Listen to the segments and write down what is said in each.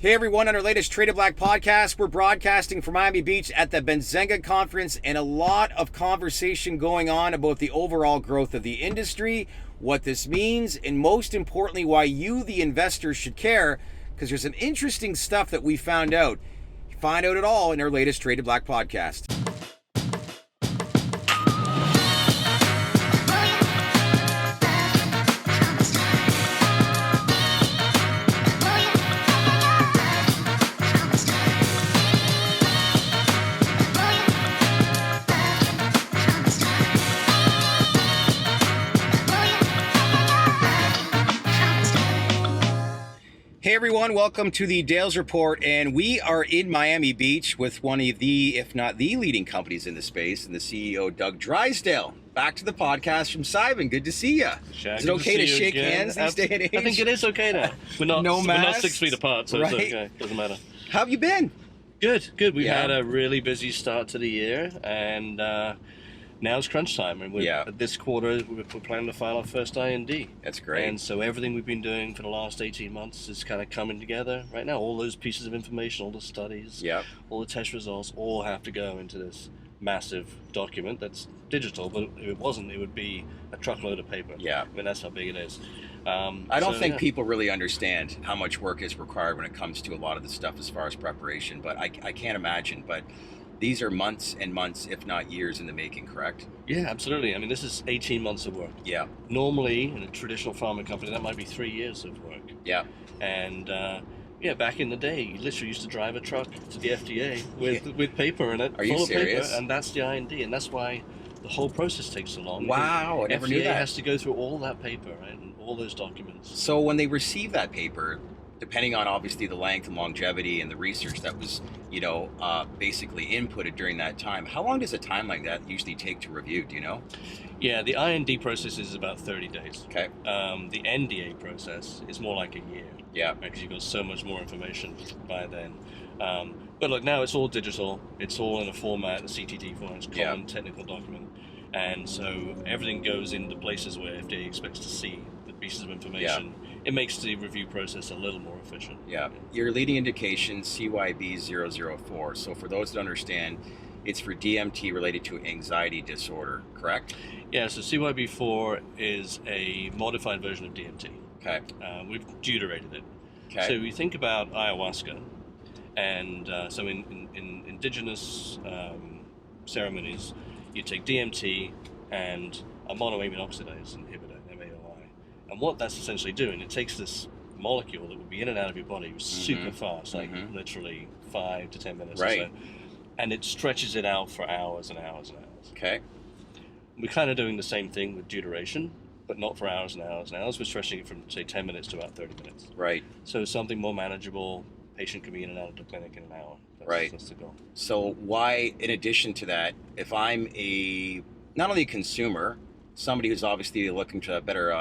Hey everyone, on our latest Traded Black podcast, we're broadcasting from Miami Beach at the Benzinga Conference, and a lot of conversation going on about the overall growth of the industry, what this means, and most importantly, why you, the investors, should care, because there's some interesting stuff that we found out. Find out it all in our latest Traded Black podcast. Hey everyone, welcome to the Dales Report, and we are in Miami Beach with one of the, if not the leading companies in the space, and the CEO Doug Drysdale. Back to the podcast from Cybin. Good to see you. Shad, is it okay to shake hands these day and age? I think it is okay now. We're not 6 feet apart, so right? It's okay. Doesn't matter. How have you been? Good. We've had a really busy start to the year, and now it's crunch time. And this quarter, we're planning to file our first IND. That's great. And so everything we've been doing for the last 18 months is kind of coming together right now. All those pieces of information, all the studies, all the test results, all have to go into this massive document that's digital, but if it wasn't, it would be a truckload of paper. I mean, that's how big it is. I don't think people really understand how much work is required when it comes to a lot of the stuff as far as preparation, but I can't imagine. But these are months and months, if not years in the making, correct? Yeah, absolutely. I mean, this is 18 months of work. Normally, in a traditional pharma company, that might be 3 years of work. And back in the day, you literally used to drive a truck to the FDA with paper in it, full of paper, and that's the IND, and that's why the whole process takes so long. Wow, I never knew that. FDA has to go through all that paper, right, and all those documents. So when they receive that paper, depending on obviously the length and longevity and the research that was, basically inputted during that time, how long does a time like that usually take to review? Do you know? Yeah, the IND process is about 30 days. Okay. The NDA process is more like a year. Because you've got so much more information by then. But look, now it's all digital. It's all in a format, the CTD format, common technical document. And so everything goes into places where FDA expects to see the pieces of information. It makes the review process a little more efficient. Your leading indication, CYB004. So for those that understand, it's for DMT related to anxiety disorder, correct? Yeah, so CYB4 is a modified version of DMT. Okay. We've deuterated it. Okay. So you think about ayahuasca, and so in indigenous ceremonies, you take DMT and a monoamine oxidase inhibitor, MAOI. And what that's essentially doing, it takes this molecule that would be in and out of your body super fast, like literally 5 to 10 minutes or so, and it stretches it out for hours and hours and hours. Okay. We're kind of doing the same thing with deuteration, but not for hours and hours and hours. We're stretching it from, say, 10 minutes to about 30 minutes. Right. So something more manageable. Patient can be in and out of the clinic in an hour. That's the goal. So why, in addition to that, if I'm not only a consumer, somebody who's obviously looking to a better,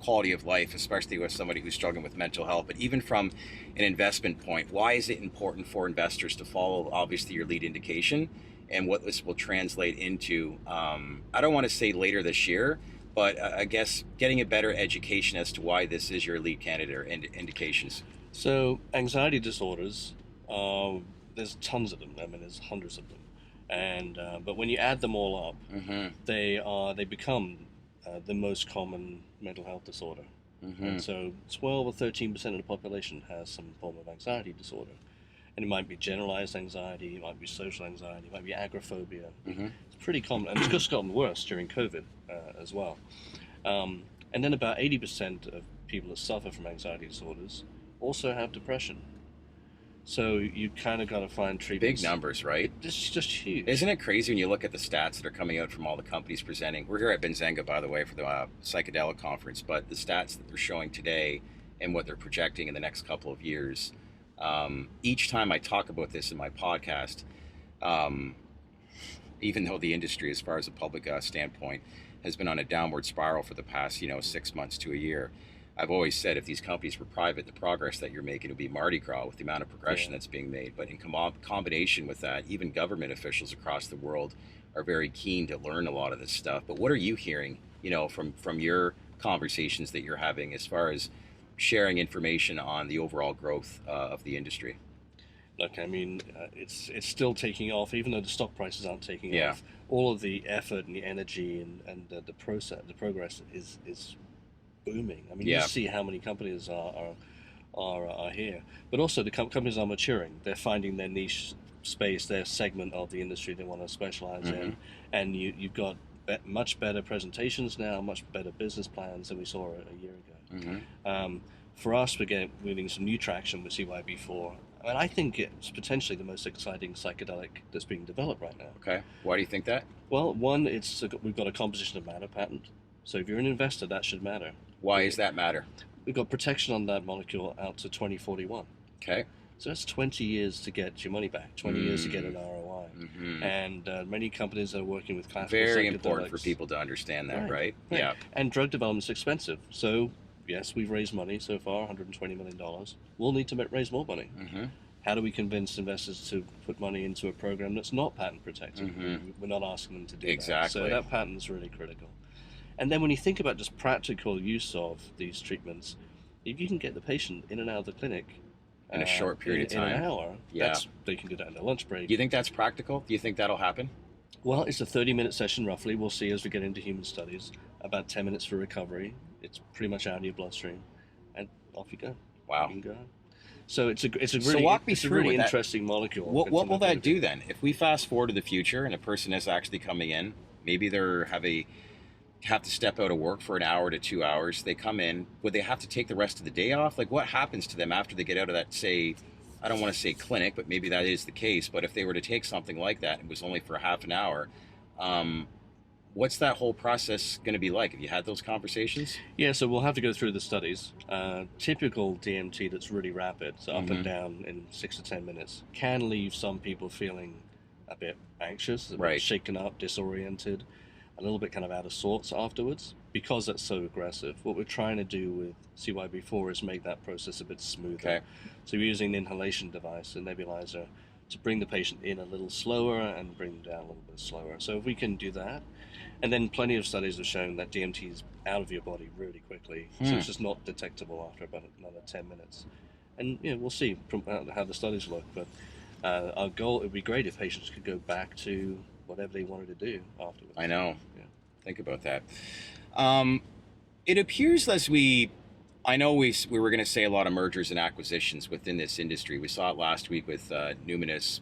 quality of life, especially with somebody who's struggling with mental health, but even from an investment point, why is it important for investors to follow, obviously, your lead indication and what this will translate into, I don't want to say later this year, but I guess getting a better education as to why this is your lead candidate or indications. So anxiety disorders, there's tons of them. I mean, there's hundreds of them, and but when you add them all up, they become the most common mental health disorder. And so 12 or 13% of the population has some form of anxiety disorder, and it might be generalized anxiety, it might be social anxiety, it might be agoraphobia. It's pretty common, and it's just gotten worse during COVID as well. And then about 80% of people that suffer from anxiety disorders also have depression. So you kind of got to find treatments. Big numbers, right? It's just huge. Isn't it crazy when you look at the stats that are coming out from all the companies presenting? We're here at Benzinga, by the way, for the psychedelic conference, but the stats that they're showing today and what they're projecting in the next couple of years, each time I talk about this in my podcast, even though the industry, as far as a public standpoint, has been on a downward spiral for the past, 6 months to a year, I've always said if these companies were private, the progress that you're making would be Mardi Gras with the amount of progression that's being made. But in combination with that, even government officials across the world are very keen to learn a lot of this stuff. But what are you hearing, from your conversations that you're having as far as sharing information on the overall growth of the industry? Look, I mean, it's still taking off, even though the stock prices aren't taking Yeah. off. All of the effort and the energy and the progress is booming. I mean, Yeah. you see how many companies are here, but also the companies are maturing. They're finding their niche space, their segment of the industry they want to specialize in, and you've got much better presentations now, much better business plans than we saw a year ago. For us, we're getting some new traction with CYB4. And I think it's potentially the most exciting psychedelic that's being developed right now. Okay. Why do you think that? Well, one, we've got a composition of matter patent. So if you're an investor, that should matter. Why does that matter? We've got protection on that molecule out to 2041. Okay. So that's 20 years to get your money back, 20 years to get an ROI. And many companies are working with classical Very psychedelics. important for people to understand that, right? Yeah. And drug development's expensive. So yes, we've raised money so far, $120 million. We'll need to raise more money. How do we convince investors to put money into a program that's not patent protected? We're not asking them to do that. So that patent is really critical. And then when you think about just practical use of these treatments, if you can get the patient in and out of the clinic in a short period of time, in an hour, they can do that in their lunch break. Do you think that's practical? Do you think that'll happen? Well, it's a 30-minute session roughly. We'll see as we get into human studies. About 10 minutes for recovery. It's pretty much out of your bloodstream, and off you go. Wow. You can go. So it's a really, so walk me it's a through really that. interesting molecule. What will that do then? If we fast forward to the future and a person is actually coming in, maybe they have to step out of work for an hour to 2 hours. They come in. Would they have to take the rest of the day off? Like, what happens to them after they get out of that, say, I don't want to say clinic, but maybe that is the case. But if they were to take something like that, it was only for half an hour, what's that whole process going to be like? Have you had those conversations? Yeah, so we'll have to go through the studies. Typical DMT that's really rapid, so up and down in 6 to 10 minutes, can leave some people feeling a bit anxious, a bit shaken up, disoriented, a little bit kind of out of sorts afterwards, because that's so aggressive. What we're trying to do with CYB4 is make that process a bit smoother. So we're using an inhalation device, a nebulizer, to bring the patient in a little slower and bring them down a little bit slower. So if we can do that, and then plenty of studies have shown that DMT is out of your body really quickly, so it's just not detectable after about another 10 minutes. And we'll see how the studies look, but our goal, it would be great if patients could go back to whatever they wanted to do afterwards. I know. Think about that. It appears as I know we were going to say a lot of mergers and acquisitions within this industry. We saw it last week with Numinous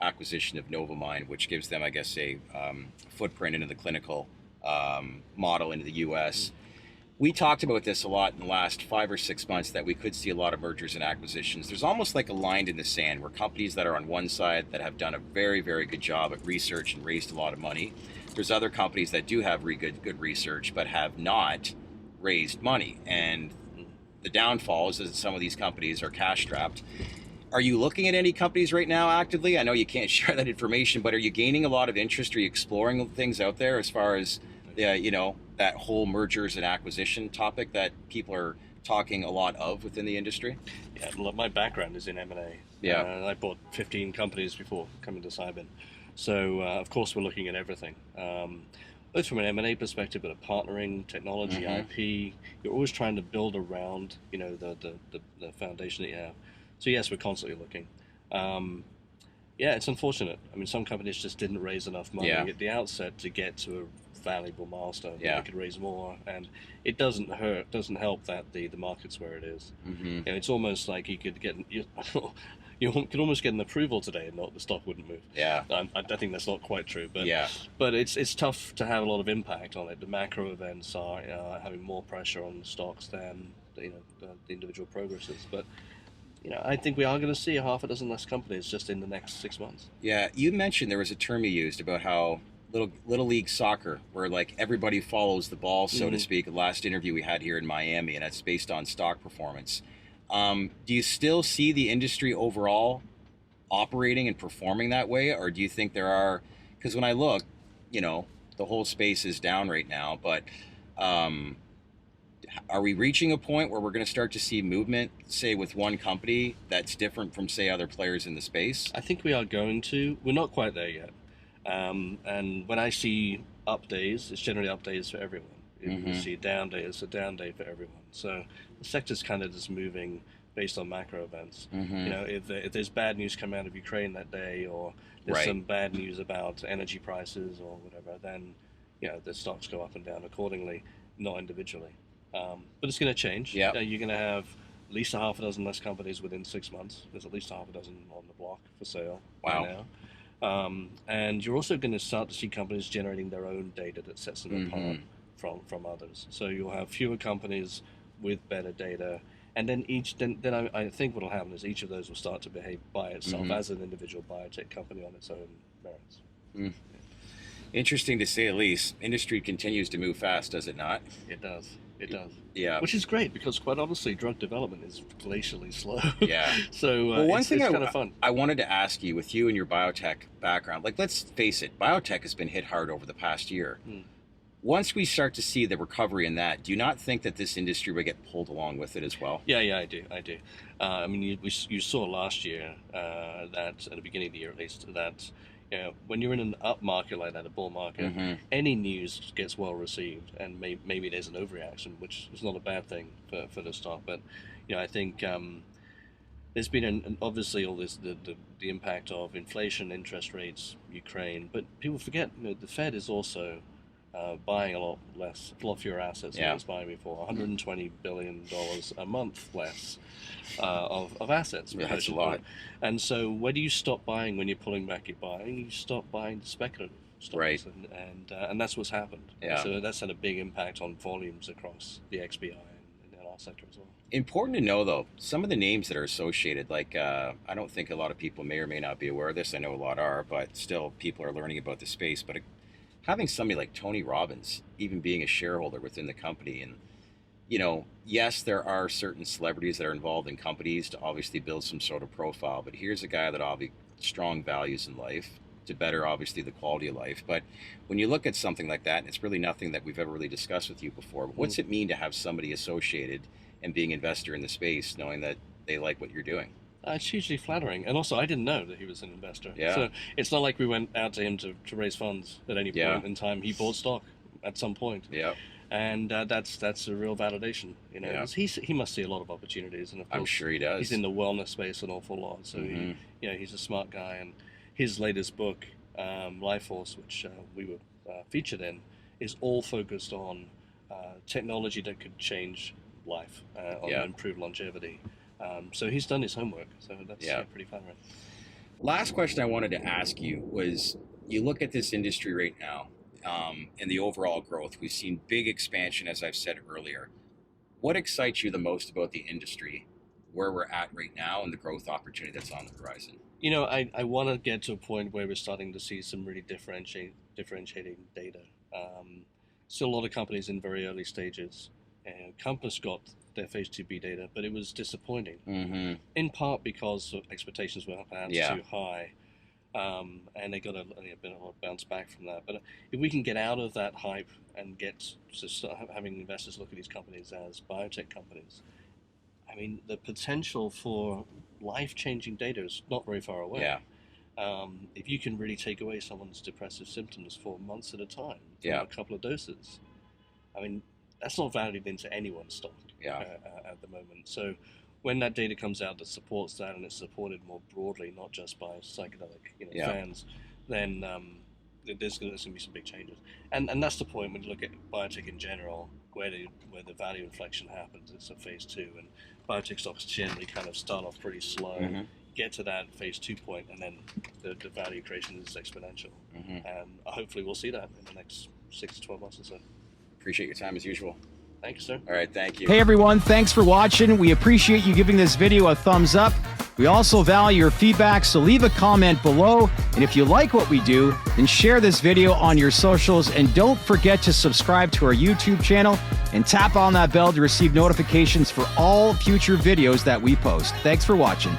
acquisition of Novamind, which gives them, I guess, a footprint into the clinical model into the U.S. We talked about this a lot in the last 5 or 6 months, that we could see a lot of mergers and acquisitions. There's almost like a line in the sand where companies that are on one side that have done a very, very good job at research and raised a lot of money. There's other companies that do have good research but have not raised money. And the downfall is that some of these companies are cash strapped. Are you looking at any companies right now actively? I know you can't share that information, but are you gaining a lot of interest? Are you exploring things out there as far as that whole mergers and acquisition topic that people are talking a lot of within the industry? Yeah, my background is in M&A. Yeah. I bought 15 companies before coming to Cybin. So, of course, we're looking at everything. Both from an M&A perspective, but a partnering, technology, IP. You're always trying to build around, the foundation that you have. So, yes, we're constantly looking. It's unfortunate. I mean, some companies just didn't raise enough money at the outset to get to a valuable milestone. They could raise more, and it doesn't help that the market's where it is. It's almost like you could get you could almost get an approval today and the stock wouldn't move. I think that's not quite true, but it's tough to have a lot of impact on it. The macro events are having more pressure on the stocks than the individual progresses, but I think we are going to see a half a dozen less companies just in the next 6 months. Yeah, you mentioned there was a term you used about how little league soccer, where like everybody follows the ball, so to speak. The last interview we had here in Miami, and that's based on stock performance. Do you still see the industry overall operating and performing that way, or do you think there are? Because when I look, the whole space is down right now, but are we reaching a point where we're going to start to see movement, say, with one company that's different from, say, other players in the space? I think we are going to. We're not quite there yet. And when I see up days, it's generally up days for everyone. If you see a down day, it's a down day for everyone. So the sector's kind of just moving based on macro events. You know, if there's bad news coming out of Ukraine that day, or there's some bad news about energy prices or whatever, then the stocks go up and down accordingly, not individually. But it's going to change. You're going to have at least a half a dozen less companies within 6 months. There's at least a half a dozen on the block for sale right now. And you're also going to start to see companies generating their own data that sets them apart from others. So you'll have fewer companies with better data, and then I think what will happen is each of those will start to behave by itself as an individual biotech company on its own merits. Interesting to say the least. Industry continues to move fast, does it not? It does. It does. Yeah. Which is great, because quite honestly, drug development is glacially slow. Yeah. So well, one thing it's kind of fun. I wanted to ask you, with you and your biotech background, like, let's face it, biotech has been hit hard over the past year. Once we start to see the recovery in that, do you not think that this industry will get pulled along with it as well? Yeah, I do. I mean, you saw last year that, at the beginning of the year at least, that when you're in an up market like that, a bull market, any news gets well received, and maybe there's an overreaction, which is not a bad thing for the stock. But I think there's been obviously all this the impact of inflation, interest rates, Ukraine, but people forget the Fed is also buying a lot fewer assets than it was buying before. $120 billion a month less of assets. Yeah, that's a lot. And so where do you stop buying when you're pulling back your buying? You stop buying speculative stocks. Right. And that's what's happened. Yeah. So that's had a big impact on volumes across the XBI and our sector as well. Important to know, though, some of the names that are associated, like I don't think a lot of people may or may not be aware of this. I know a lot are, but still people are learning about the space. But having somebody like Tony Robbins even being a shareholder within the company, and yes, there are certain celebrities that are involved in companies to obviously build some sort of profile, but here's a guy that obviously strong values in life to better obviously the quality of life. But when you look at something like that, and it's really nothing that we've ever really discussed with you before, but what's it mean to have somebody associated and being an investor in the space, knowing that they like what you're doing? It's hugely flattering, and also I didn't know that he was an investor. Yeah. So it's not like we went out to him to raise funds at any point in time. He bought stock at some point. Yeah. And that's a real validation. He must see a lot of opportunities, and of course, I'm sure he does. He's in the wellness space an awful lot. So he's a smart guy, and his latest book, Life Force, which we were featured in, is all focused on technology that could change life, on improve longevity. So he's done his homework, so that's pretty fun, right? Last question I wanted to ask you was, you look at this industry right now, and the overall growth. We've seen big expansion, as I've said earlier. What excites you the most about the industry, where we're at right now, and the growth opportunity that's on the horizon? I want to get to a point where we're starting to see some really differentiating data. Still a lot of companies in very early stages. Compass got their phase 2B data, but it was disappointing, in part because expectations were perhaps too high, and they got a bit of a bounce back from that. But if we can get out of that hype and get to start having investors look at these companies as biotech companies, I mean, the potential for life-changing data is not very far away. Yeah. If you can really take away someone's depressive symptoms for months at a time, from a couple of doses, I mean, that's not valued into anyone's stock at the moment. So when that data comes out that supports that, and it's supported more broadly, not just by psychedelic fans, then there's going to be some big changes. And that's the point when you look at biotech in general, where the value inflection happens. It's at phase 2, and biotech stocks generally kind of start off pretty slow, get to that phase 2 point, and then the value creation is exponential. And hopefully we'll see that in the next 6 to 12 months or so. Appreciate your time as usual. Thank you, sir. All right, thank you. Hey everyone, thanks for watching. We appreciate you giving this video a thumbs up. We also value your feedback, so leave a comment below. And if you like what we do, then share this video on your socials. And don't forget to subscribe to our YouTube channel and tap on that bell to receive notifications for all future videos that we post. Thanks for watching.